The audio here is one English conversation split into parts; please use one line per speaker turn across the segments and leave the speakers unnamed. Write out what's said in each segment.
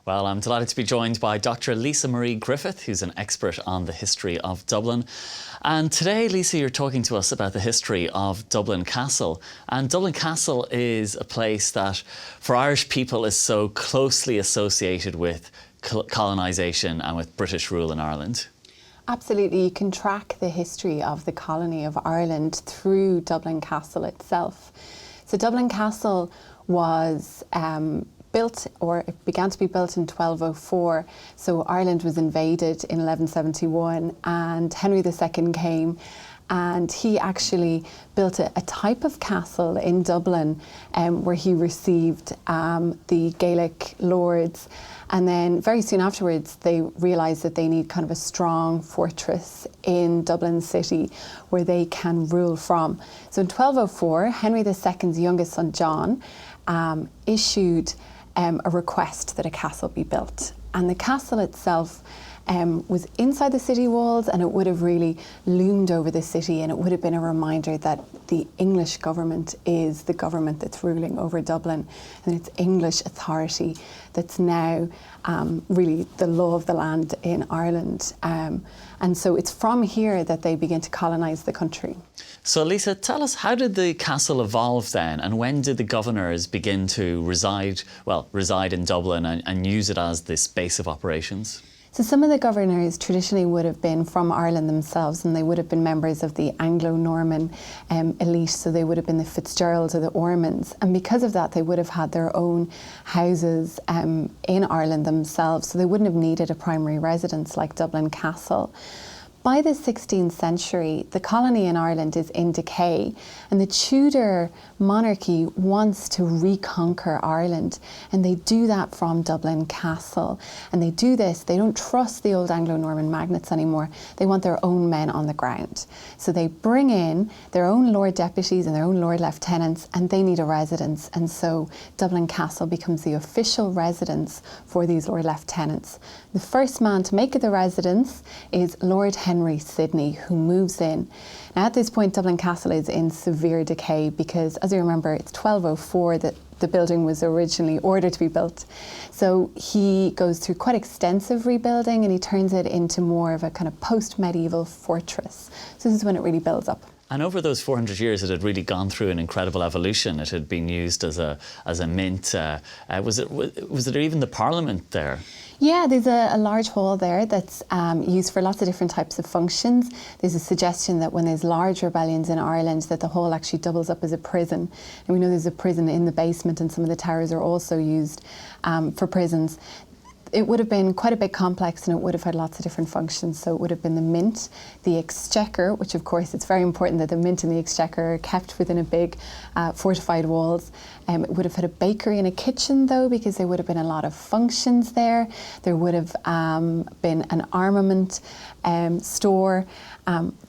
Well, I'm delighted to be joined by Dr. Lisa Marie Griffith, who's an expert on the history of Dublin. And today, Lisa, you're talking to us about the history of Dublin Castle. And Dublin Castle is a place that, for Irish people, is so closely associated with colonisation and with British rule in Ireland.
Absolutely, you can track the history of the colony of Ireland through Dublin Castle itself. So Dublin Castle was built, or it began to be built in 1204. So Ireland was invaded in 1171 and Henry II came, and he actually built a type of castle in Dublin where he received the Gaelic lords. And then very soon afterwards, they realised that they need kind of a strong fortress in Dublin city where they can rule from. So in 1204, Henry II's youngest son, John, issued a request that a castle be built. And the castle itself was inside the city walls, and it would have really loomed over the city, and it would have been a reminder that the English government is the government that's ruling over Dublin, and it's English authority that's now really the law of the land in Ireland. And so it's from here that they begin to colonise the country.
So Lisa, tell us, how did the castle evolve then, and when did the governors begin to reside in Dublin and use it as this base of operations?
So some of the governors traditionally would have been from Ireland themselves, and they would have been members of the Anglo-Norman elite, so they would have been the Fitzgeralds or the Ormonds, and because of that they would have had their own houses in Ireland themselves, so they wouldn't have needed a primary residence like Dublin Castle. By the 16th century, the colony in Ireland is in decay, and the Tudor monarchy wants to reconquer Ireland, and they do that from Dublin Castle. And they do this, they don't trust the old Anglo-Norman magnates anymore, they want their own men on the ground. So they bring in their own Lord Deputies and their own Lord Lieutenants, and they need a residence, and so Dublin Castle becomes the official residence for these Lord Lieutenants. The first man to make it the residence is Lord Henry Sidney, who moves in. Now at this point, Dublin Castle is in severe decay because, as you remember, it's 1204 that the building was originally ordered to be built. So he goes through quite extensive rebuilding, and he turns it into more of a kind of post-medieval fortress. So this is when it really builds up.
And over those 400 years, it had really gone through an incredible evolution. It had been used as a mint. Was it even the Parliament there?
Yeah, there's a large hall there that's used for lots of different types of functions. There's a suggestion that when there's large rebellions in Ireland, that the hall actually doubles up as a prison. And we know there's a prison in the basement, and some of the towers are also used for prisons. It would have been quite a big complex, and it would have had lots of different functions. So it would have been the mint, the exchequer, which of course it's very important that the mint and the exchequer are kept within a big fortified walls. It would have had a bakery and a kitchen though, because there would have been a lot of functions there. There would have been an armament store.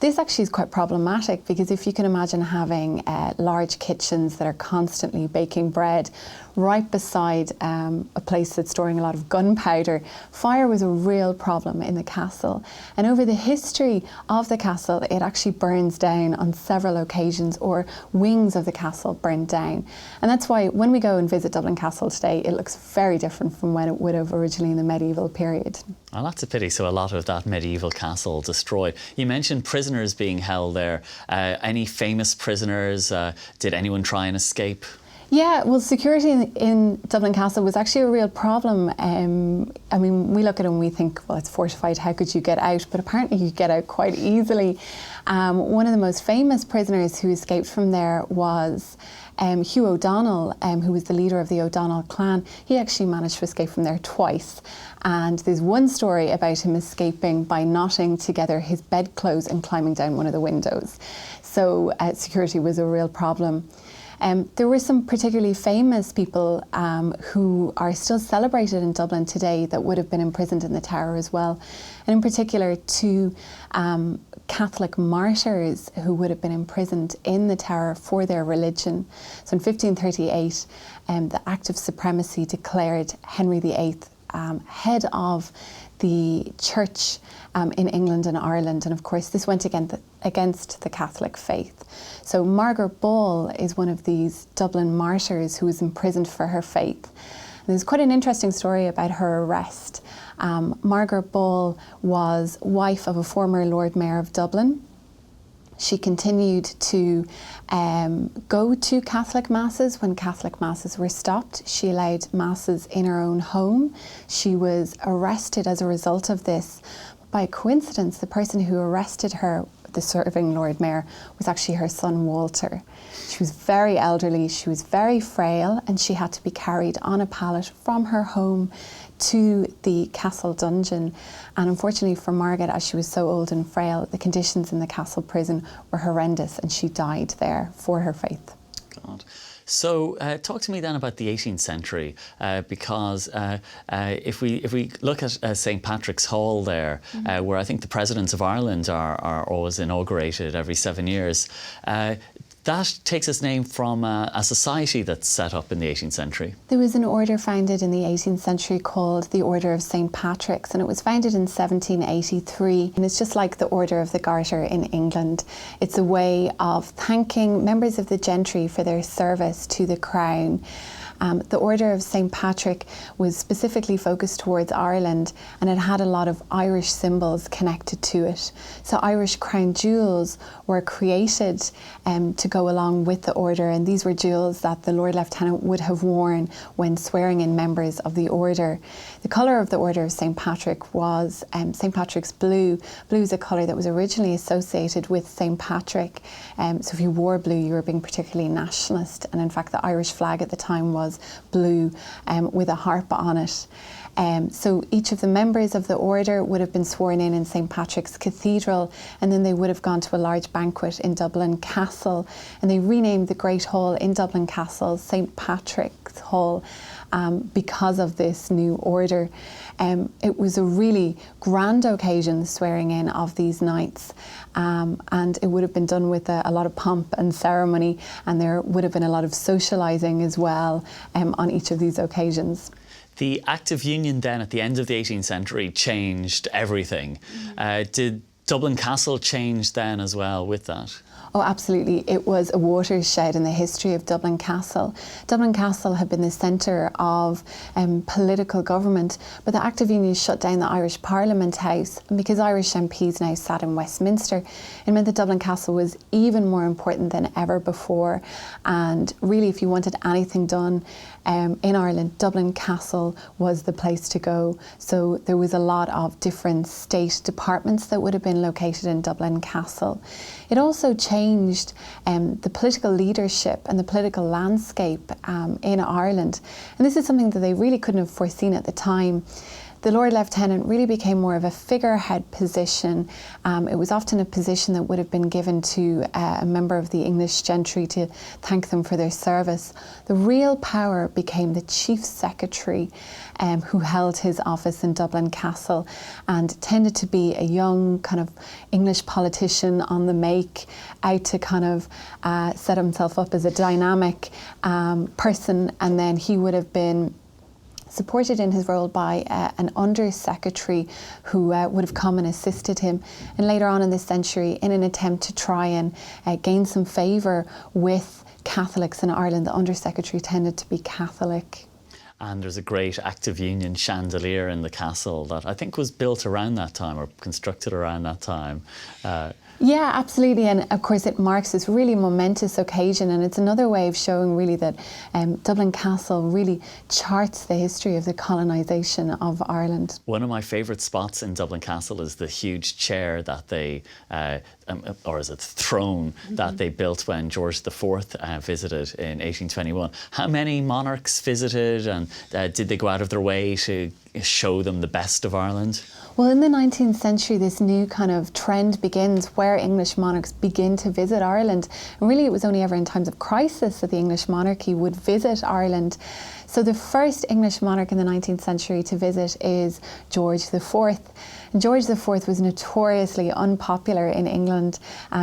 This actually is quite problematic, because if you can imagine having large kitchens that are constantly baking bread right beside a place that's storing a lot of gunpowder, fire was a real problem in the castle. And over the history of the castle, it actually burns down on several occasions, or wings of the castle burn down. And that's why when we go and visit Dublin Castle today, it looks very different from when it would have originally in the medieval period.
Well, that's a pity. So a lot of that medieval castle destroyed. You mentioned prisoners being held there. Any famous prisoners? Did anyone try and escape?
Yeah, well, security in Dublin Castle was actually a real problem. I mean, we look at it and we think, well, it's fortified, how could you get out? But apparently you get out quite easily. One of the most famous prisoners who escaped from there was Hugh O'Donnell, who was the leader of the O'Donnell clan. He actually managed to escape from there twice. And there's one story about him escaping by knotting together his bedclothes and climbing down one of the windows. So security was a real problem. There were some particularly famous people who are still celebrated in Dublin today that would have been imprisoned in the Tower as well. And in particular, two Catholic martyrs who would have been imprisoned in the Tower for their religion. So in 1538, the Act of Supremacy declared Henry VIII head of the church in England and Ireland, and of course this went against the Catholic faith. So Margaret Baal is one of these Dublin martyrs who was imprisoned for her faith. there's quite an interesting story about her arrest. Margaret Baal was wife of a former Lord Mayor of Dublin. She continued to go to Catholic masses when Catholic masses were stopped. She allowed masses in her own home. She was arrested as a result of this. By coincidence, the person who arrested her, the serving Lord Mayor, was actually her son Walter. She was very elderly, she was very frail, and she had to be carried on a pallet from her home to the castle dungeon. And unfortunately for Margaret, as she was so old and frail, the conditions in the castle prison were horrendous, and she died there for her faith.
God. So talk to me then about the 18th century, because if we look at St. Patrick's Hall there, where I think the presidents of Ireland are always inaugurated every 7 years, that takes its name from a society that's set up in the 18th century.
There was an order founded in the 18th century called the Order of St. Patrick's, and it was founded in 1783. And it's just like the Order of the Garter in England. It's a way of thanking members of the gentry for their service to the crown. The Order of St. Patrick was specifically focused towards Ireland, and it had a lot of Irish symbols connected to it. So Irish crown jewels were created to go along with the order, and these were jewels that the Lord Lieutenant would have worn when swearing in members of the order. The colour of the Order of St. Patrick was St. Patrick's blue. Blue is a colour that was originally associated with St. Patrick. So if you wore blue, you were being particularly nationalist, and in fact the Irish flag at the time was blue with a harp on it. So each of the members of the order would have been sworn in St. Patrick's Cathedral, and then they would have gone to a large banquet in Dublin Castle, and they renamed the Great Hall in Dublin Castle St. Patrick's Hall because of this new order. It was a really grand occasion, the swearing in of these knights, and it would have been done with a lot of pomp and ceremony, and there would have been a lot of socialising as well on each of these occasions.
The Act of Union then at the end of the 18th century changed everything. Did Dublin Castle change then as well with that?
Oh, absolutely. It was a watershed in the history of Dublin Castle. Dublin Castle had been the centre of political government, but the Act of Union shut down the Irish Parliament House, and because Irish MPs now sat in Westminster, it meant that Dublin Castle was even more important than ever before. And really, if you wanted anything done in Ireland, Dublin Castle was the place to go. So there was a lot of different state departments that would have been located in Dublin Castle. It also changed the political leadership and the political landscape in Ireland. And this is something that they really couldn't have foreseen at the time. The Lord Lieutenant really became more of a figurehead position. It was often a position that would have been given to a member of the English gentry to thank them for their service. The real power became the Chief Secretary, who held his office in Dublin Castle and tended to be a young kind of English politician on the make, out to kind of set himself up as a dynamic person, and then he would have been supported in his role by an under-secretary who would have come and assisted him. And later on in this century, in an attempt to try and gain some favour with Catholics in Ireland, the under-secretary tended to be Catholic.
And there's a great Act of Union chandelier in the castle that I think was built around that time or constructed around that time.
Yeah, absolutely. And of course it marks this really momentous occasion, and it's another way of showing really that Dublin Castle really charts the history of the colonisation of Ireland.
One of my favourite spots in Dublin Castle is the huge chair that they, or is it throne, that they built when George IV visited in 1821. How many monarchs visited, and did they go out of their way to show them the best of Ireland?
Well, in the 19th century, this new kind of trend begins where English monarchs begin to visit Ireland. And really, it was only ever in times of crisis that the English monarchy would visit Ireland. So the first English monarch in the 19th century to visit is George IV. And George IV was notoriously unpopular in England.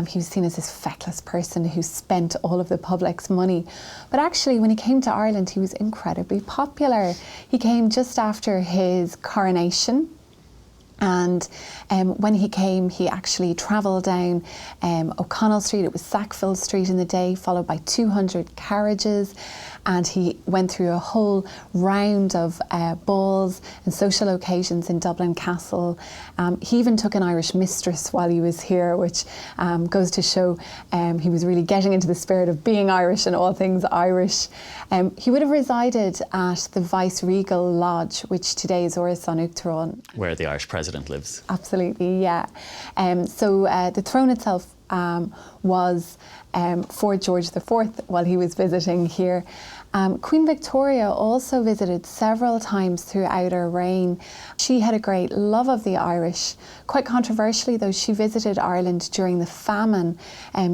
He was seen as this feckless person who spent all of the public's money. But actually, when he came to Ireland, he was incredibly popular. He came just after his coronation. And when he came, he actually travelled down O'Connell Street. It was Sackville Street in the day, followed by 200 carriages. And he went through a whole round of balls and social occasions in Dublin Castle. He even took an Irish mistress while he was here, which goes to show he was really getting into the spirit of being Irish and all things Irish. He would have resided at the Vice-Regal Lodge, which today is Áras an Uachtaráin.
Where the Irish president lives.
Absolutely, yeah. So the throne itself was for George IV while he was visiting here. Queen Victoria also visited several times throughout her reign. She had a great love of the Irish. Quite controversially though, she visited Ireland during the famine.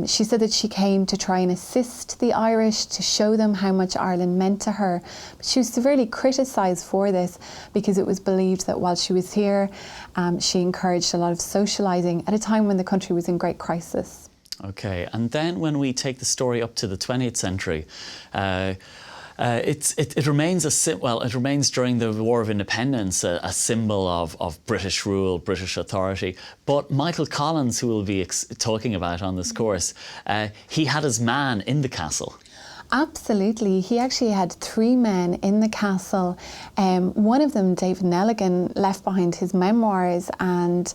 She said that she came to try and assist the Irish, to show them how much Ireland meant to her. But she was severely criticised for this because it was believed that while she was here, she encouraged a lot of socialising at a time when the country was in great crisis.
Okay, and then when we take the story up to the 20th century, it remains it remains during the War of Independence a symbol of British rule, British authority. But Michael Collins, who we'll be talking about on this course, he had his man in the castle.
Absolutely. He actually had 3 men in the castle. One of them, David Nelligan, left behind his memoirs. And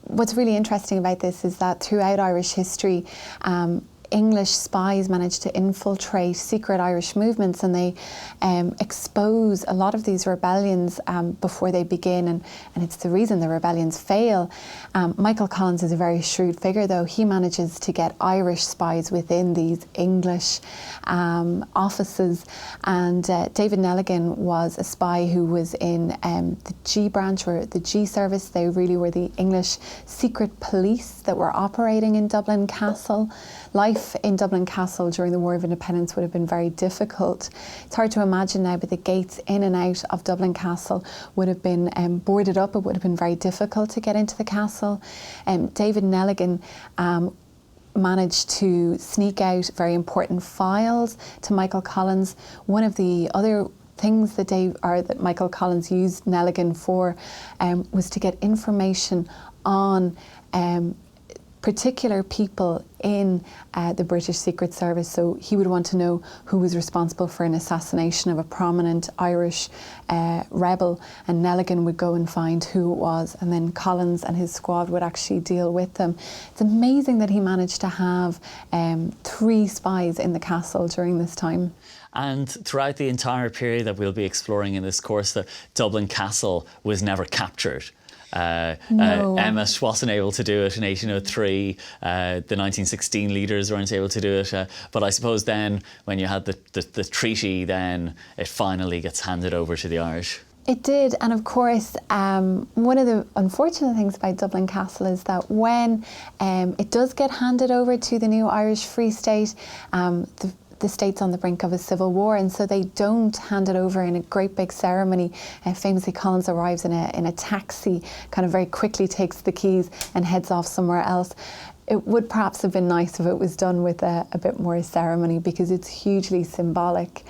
what's really interesting about this is that throughout Irish history, English spies managed to infiltrate secret Irish movements, and they expose a lot of these rebellions before they begin, and it's the reason the rebellions fail. Michael Collins is a very shrewd figure though. He manages to get Irish spies within these English offices, and David Nelligan was a spy who was in the G branch, or the G service. They really were the English secret police that were operating in Dublin Castle. Life in Dublin Castle during the War of Independence would have been very difficult. It's hard to imagine now, but the gates in and out of Dublin Castle would have been boarded up. It would have been very difficult to get into the castle. David Nelligan managed to sneak out very important files to Michael Collins. One of the other things that Michael Collins used Nelligan for was to get information on particular people in the British Secret Service. So he would want to know who was responsible for an assassination of a prominent Irish rebel, and Nelligan would go and find who it was, and then Collins and his squad would actually deal with them. It's amazing that he managed to have 3 spies in the castle during this time.
And throughout the entire period that we'll be exploring in this course, the Dublin Castle was never captured.
No.
Emmet wasn't able to do it in 1803. The 1916 leaders weren't able to do it. But I suppose then, when you had the treaty, then it finally gets handed over to the Irish.
It did, and of course, one of the unfortunate things about Dublin Castle is that when it does get handed over to the new Irish Free State, the state's on the brink of a civil war, and so they don't hand it over in a great big ceremony. Famously, Collins arrives in a taxi, kind of very quickly takes the keys and heads off somewhere else. It would perhaps have been nice if it was done with a bit more ceremony, because it's hugely symbolic.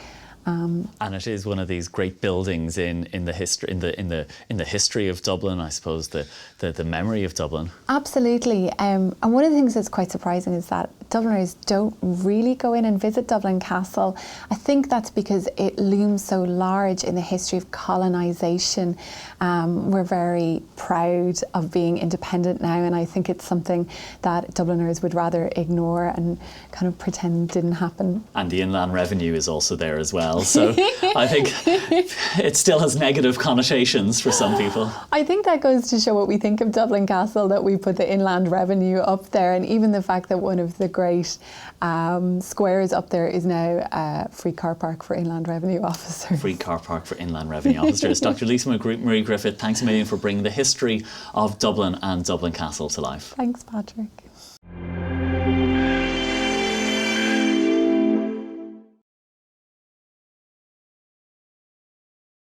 And it is one of these great buildings in the history of Dublin, I suppose, the memory of Dublin.
Absolutely, and one of the things that's quite surprising is that Dubliners don't really go in and visit Dublin Castle. I think that's because it looms so large in the history of colonisation. We're very proud of being independent now, and I think it's something that Dubliners would rather ignore and kind of pretend didn't happen. And
the Inland Revenue is also there as well. So I think it still has negative connotations for some people.
I think that goes to show what we think of Dublin Castle, that we put the Inland Revenue up there, and even the fact that one of the great squares up there is now a free car park for Inland Revenue officers.
Free car park for Inland Revenue officers. Dr. Lisa Marie Griffith, thanks a million for bringing the history of Dublin and Dublin Castle to life.
Thanks, Patrick.